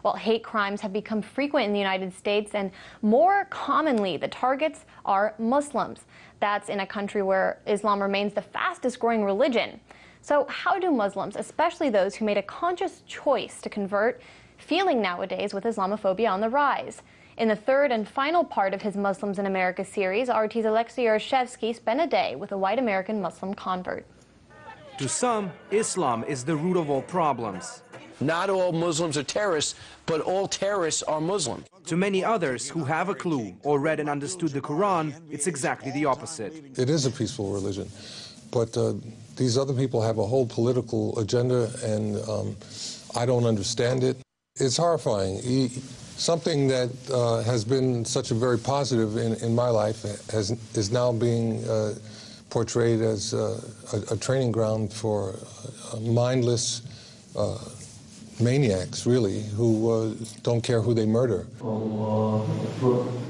Well, hate crimes have become frequent in the United States, and more commonly, the targets are Muslims. That's in a country where Islam remains the fastest growing religion. So how do Muslims, especially those who made a conscious choice to convert, feeling nowadays with Islamophobia on the rise? In the third and final part of his Muslims in America series, RT's Alexei Yaroshevsky spent a day with a white American Muslim convert. To some, Islam is the root of all problems. Not all Muslims are terrorists, but all terrorists are Muslim. To many others who have a clue or read and understood the Quran, it's exactly the opposite. It is a peaceful religion, but these other people have a whole political agenda, and I don't understand it. It's horrifying. Something that has been such a very positive in my life is now being portrayed as a training ground for mindless maniacs, really, who don't care who they murder.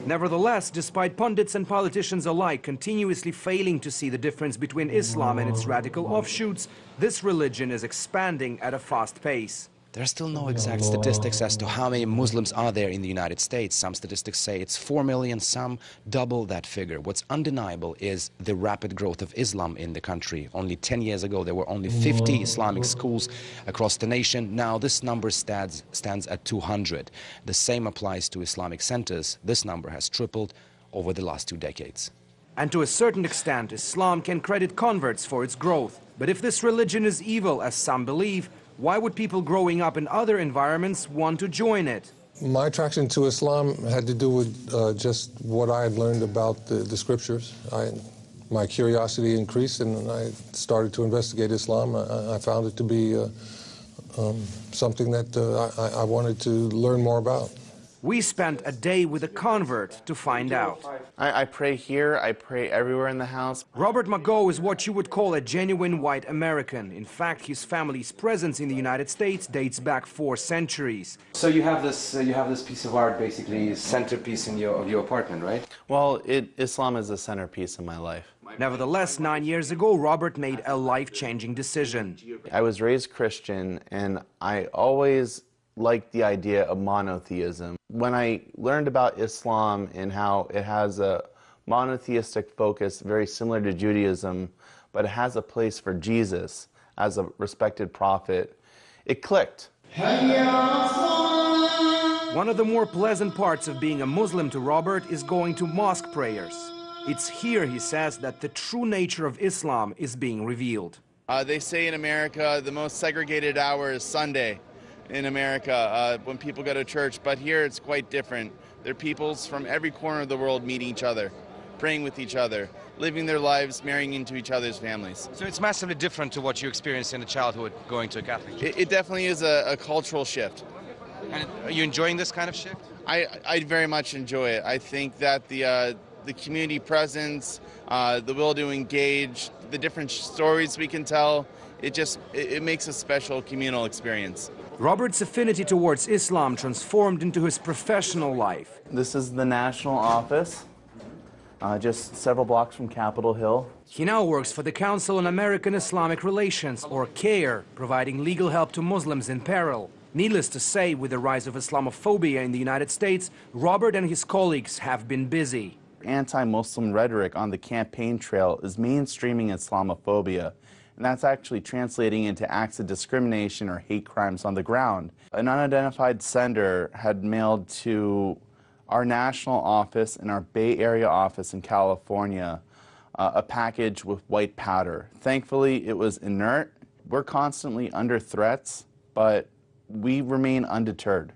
Nevertheless, despite pundits and politicians alike continuously failing to see the difference between Islam and its radical offshoots, this religion is expanding at a fast pace. There are still no exact statistics as to how many Muslims are there in the United States. Some statistics say it's 4 million, some double that figure. What's undeniable is the rapid growth of Islam in the country. Only 10 years ago, there were only 50 Islamic schools across the nation. Now this number stands at 200. The same applies to Islamic centers. This number has tripled over the last 2 decades. And to a certain extent, Islam can credit converts for its growth. But if this religion is evil, as some believe, why would people growing up in other environments want to join it? My attraction to Islam had to do with just what I had learned about the scriptures. My curiosity increased, and I started to investigate Islam. I found it to be something that I wanted to learn more about. We spent a day with a convert to find out. I pray here, I pray everywhere in the house. Robert Mago is what you would call a genuine white American. In fact, his family's presence in the United States dates back 4 centuries. So you have this piece of art, basically centerpiece of your apartment, right? Well, Islam is the centerpiece of my life. Nevertheless, 9 years ago, Robert made a life-changing decision. I was raised Christian, and I always liked the idea of monotheism. When I learned about Islam and how it has a monotheistic focus very similar to Judaism, but it has a place for Jesus as a respected prophet, it clicked. One of the more pleasant parts of being a Muslim to Robert is going to mosque prayers. It's here, he says, that the true nature of Islam is being revealed. They say in America the most segregated hour is Sunday. In America, when people go to church, but here it's quite different. There are peoples from every corner of the world meeting each other, praying with each other, living their lives, marrying into each other's families. So it's massively different to what you experienced in the childhood going to a Catholic church. It definitely is a cultural shift. And are you enjoying this kind of shift? I very much enjoy it. I think that the community presence, the will to engage, the different stories we can tell, it makes a special communal experience. Robert's affinity towards Islam transformed into his professional life. This is the national office, just several blocks from Capitol Hill. He now works for the Council on American Islamic Relations, or CAIR, providing legal help to Muslims in peril. Needless to say, with the rise of Islamophobia in the United States, Robert and his colleagues have been busy. Anti-Muslim rhetoric on the campaign trail is mainstreaming Islamophobia, and that's actually translating into acts of discrimination or hate crimes on the ground. An unidentified sender had mailed to our national office and our Bay Area office in California a package with white powder. Thankfully, it was inert. We're constantly under threats, but we remain undeterred.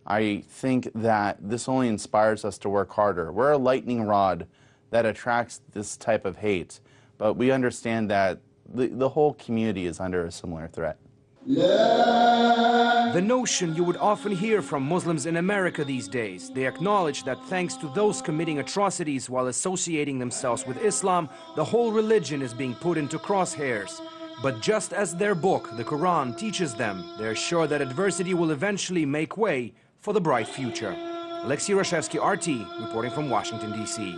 I think that this only inspires us to work harder. We're a lightning rod that attracts this type of hate, but we understand that the whole community is under a similar threat. The notion you would often hear from Muslims in America these days. They acknowledge that thanks to those committing atrocities while associating themselves with Islam, the whole religion is being put into crosshairs. But just as their book, the Quran, teaches them, they're sure that adversity will eventually make way for the bright future. Alexei Yaroshevsky, RT, reporting from Washington, D.C.